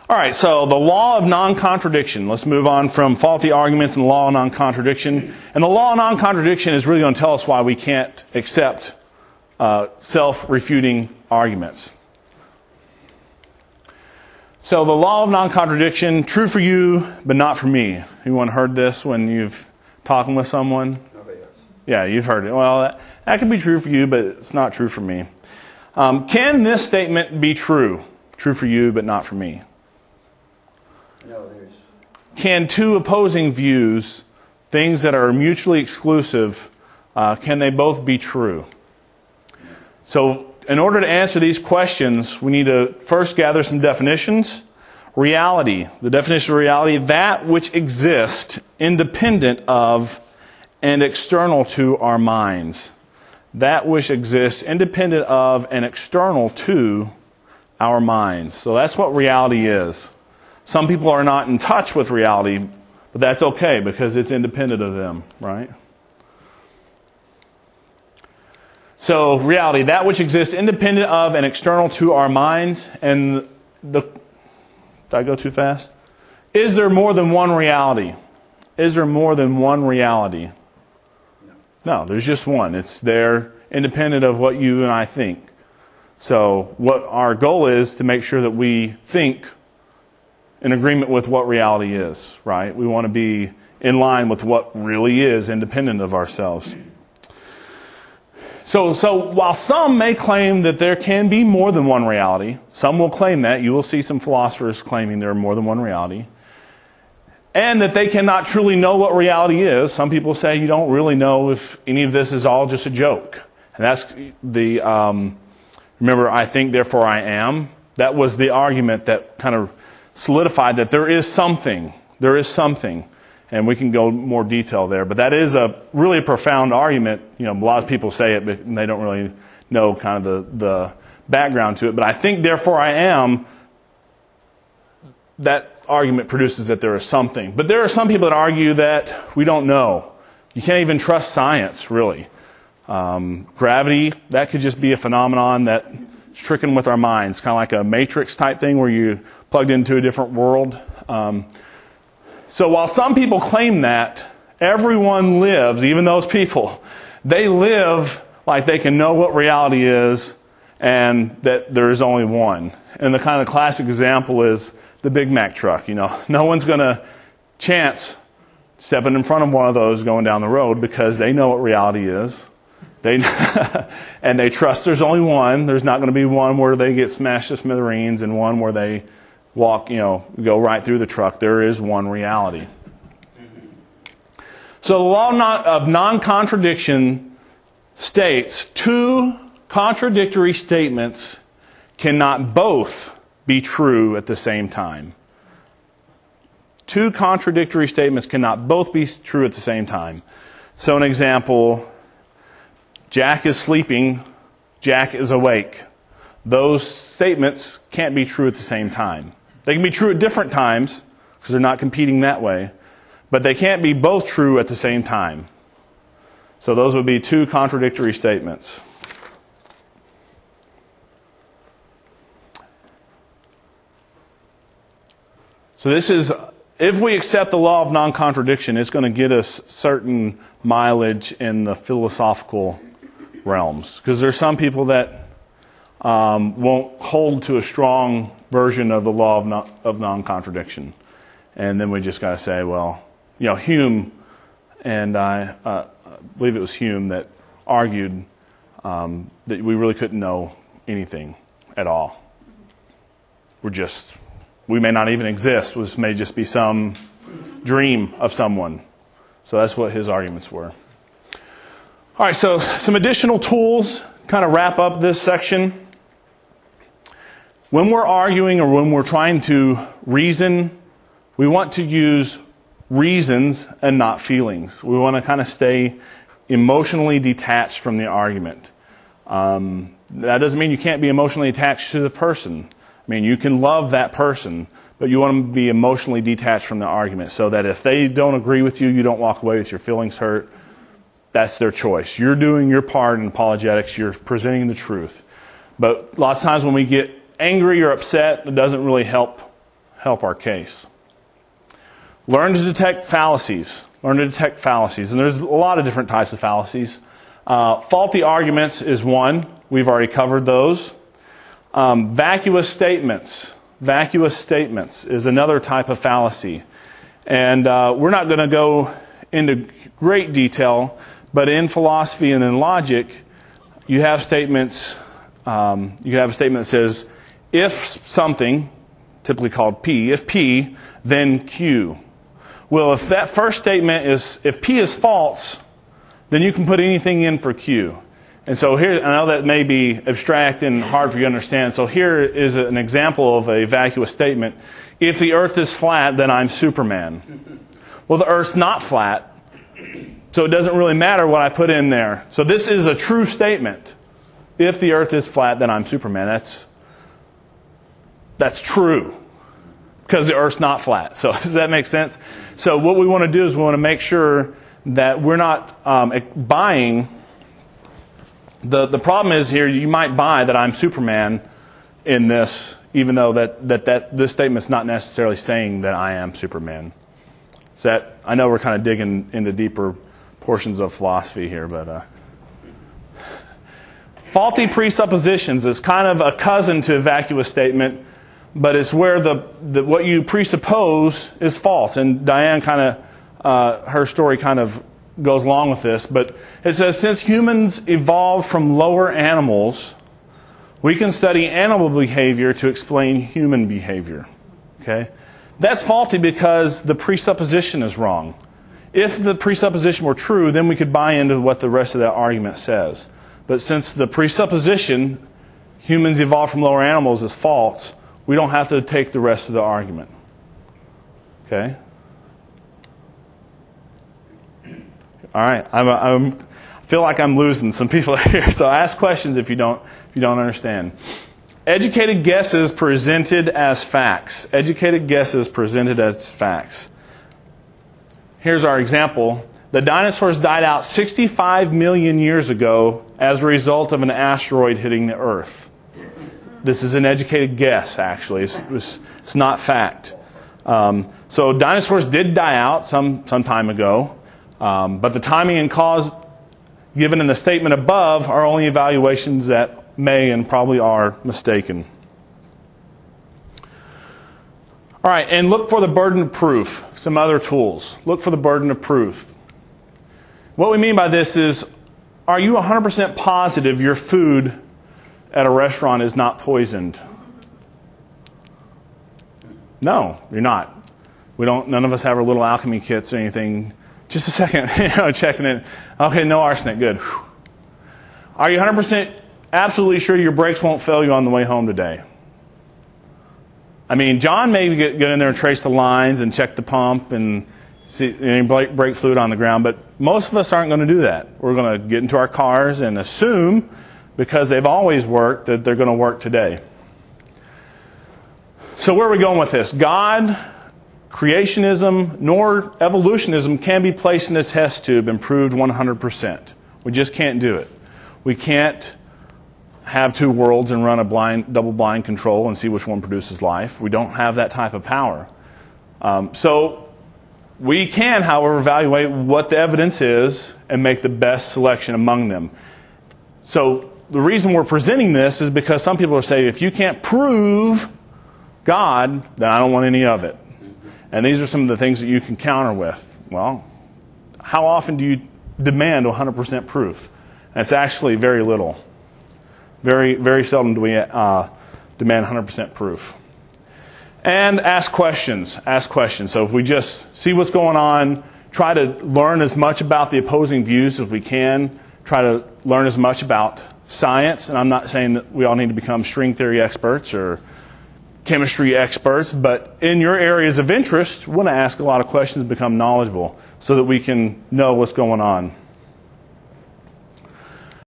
All right, so the law of non-contradiction. Let's move on from faulty arguments and the law of non-contradiction. And the law of non-contradiction is really going to tell us why we can't accept self-refuting arguments. So the law of non-contradiction, true for you, but not for me. Anyone heard this when you've talking with someone? Yeah, you've heard it. Well, that could be true for you, but it's not true for me. Can this statement be true? True for you, but not for me. No, there's... Can two opposing views, things that are mutually exclusive, can they both be true? So in order to answer these questions, we need to first gather some definitions. Reality, the definition of reality, that which exists independent of and external to our minds. That which exists independent of and external to our minds. So that's what reality is. Some people are not in touch with reality, but that's okay because it's independent of them, right? So reality, that which exists independent of and external to our minds. And did I go too fast? Is there more than one reality? Is there more than one reality? No, there's just one. It's there independent of what you and I think. So what our goal is to make sure that we think in agreement with what reality is, right? We want to be in line with what really is independent of ourselves. So while some may claim that there can be more than one reality, some will claim that. You will see some philosophers claiming there are more than one reality. And that they cannot truly know what reality is. Some people say you don't really know if any of this is all just a joke. And that's the, remember, I think, therefore I am. That was the argument that kind of solidified that there is something. There is something. And we can go more detail there. But that is a really profound argument. You know, a lot of people say it, but they don't really know kind of the background to it. But I think, therefore I am, that argument produces that there is something. But there are some people that argue that we don't know. You can't even trust science, really. Gravity, that could just be a phenomenon that's tricking with our minds, kind of like a matrix type thing where you plugged into a different world. So while some people claim that, everyone lives, even those people, they live like they can know what reality is and that there is only one. And the kind of classic example is the Big Mac truck. You know, no one's going to chance stepping in front of one of those going down the road because they know what reality is. And they trust there's only one. There's not going to be one where they get smashed to smithereens and one where they walk, go right through the truck. There is one reality. So the law of non-contradiction states two contradictory statements cannot both be true at the same time. Two contradictory statements cannot both be true at the same time. So an example, Jack is sleeping, Jack is awake. Those statements can't be true at the same time. They can be true at different times because they're not competing that way, but they can't be both true at the same time. So those would be two contradictory statements. So this is, if we accept the law of non-contradiction, it's going to get us certain mileage in the philosophical realms. Because there's some people that won't hold to a strong version of the law of non-contradiction. And then we just got to say, well, Hume, and I believe it was Hume that argued that we really couldn't know anything at all. We may not even exist. This may just be some dream of someone. So that's what his arguments were. All right, so some additional tools kind of wrap up this section. When we're arguing or when we're trying to reason, we want to use reasons and not feelings. We want to kind of stay emotionally detached from the argument. That doesn't mean you can't be emotionally attached to the person. I mean, you can love that person, but you want to be emotionally detached from the argument so that if they don't agree with you, you don't walk away with your feelings hurt. That's their choice. You're doing your part in apologetics. You're presenting the truth. But lots of times when we get angry or upset, it doesn't really help help our case. Learn to detect fallacies. Learn to detect fallacies. And there's a lot of different types of fallacies. Faulty arguments is one. We've already covered those. Vacuous statements. Vacuous statements is another type of fallacy. And we're not going to go into great detail, but in philosophy and in logic, you have statements. You can have a statement that says, if something, typically called P, if P, then Q. Well, if that first statement is, if P is false, then you can put anything in for Q. And so here, I know that may be abstract and hard for you to understand. So here is an example of a vacuous statement. If the earth is flat, then I'm Superman. Well, the earth's not flat, so it doesn't really matter what I put in there. So this is a true statement. If the earth is flat, then I'm Superman. That's true, because the earth's not flat. So does that make sense? So what we want to do is we want to make sure that we're not buying. The problem is here, you might buy that I'm Superman in this, even though that this statement's not necessarily saying that I am Superman. So I know we're kind of digging into deeper portions of philosophy here, but faulty presuppositions is kind of a cousin to a vacuous statement, but it's where what you presuppose is false. And Diane kind of, her story kind of goes along with this, but it says, since humans evolved from lower animals, we can study animal behavior to explain human behavior. Okay? That's faulty because the presupposition is wrong. If the presupposition were true, then we could buy into what the rest of that argument says. But since the presupposition, humans evolved from lower animals, is false, we don't have to take the rest of the argument. Okay? All right. I feel like I'm losing some people here, so ask questions if you don't understand. Educated guesses presented as facts. Educated guesses presented as facts. Here's our example. The dinosaurs died out 65 million years ago as a result of an asteroid hitting the Earth. This is an educated guess, actually. It's not fact. So dinosaurs did die out some time ago, but the timing and cause given in the statement above are only evaluations that may and probably are mistaken. All right, and look for the burden of proof. Some other tools. Look for the burden of proof. What we mean by this is, are you 100% positive your food at a restaurant is not poisoned? No, you're not. None of us have our little alchemy kits or anything. Just a second, checking it. Okay, no arsenic, good. Whew. Are you 100% absolutely sure your brakes won't fail you on the way home today? I mean, John may get in there and trace the lines and check the pump and see any brake fluid on the ground, but most of us aren't going to do that. We're going to get into our cars and assume, because they've always worked, that they're going to work today. So where are we going with this? God, creationism, nor evolutionism can be placed in a test tube and proved 100%. We just can't do it. We can't have two worlds and run a double-blind control and see which one produces life. We don't have that type of power. So we can, however, evaluate what the evidence is and make the best selection among them. So the reason we're presenting this is because some people are saying, if you can't prove God, then I don't want any of it. And these are some of the things that you can counter with. Well, how often do you demand 100% proof? And it's actually very little. Very, very seldom do we demand 100% proof. And ask questions. Ask questions. So if we just see what's going on, try to learn as much about the opposing views as we can, try to learn as much about science. And I'm not saying that we all need to become string theory experts or chemistry experts, but in your areas of interest, we want to ask a lot of questions and become knowledgeable so that we can know what's going on.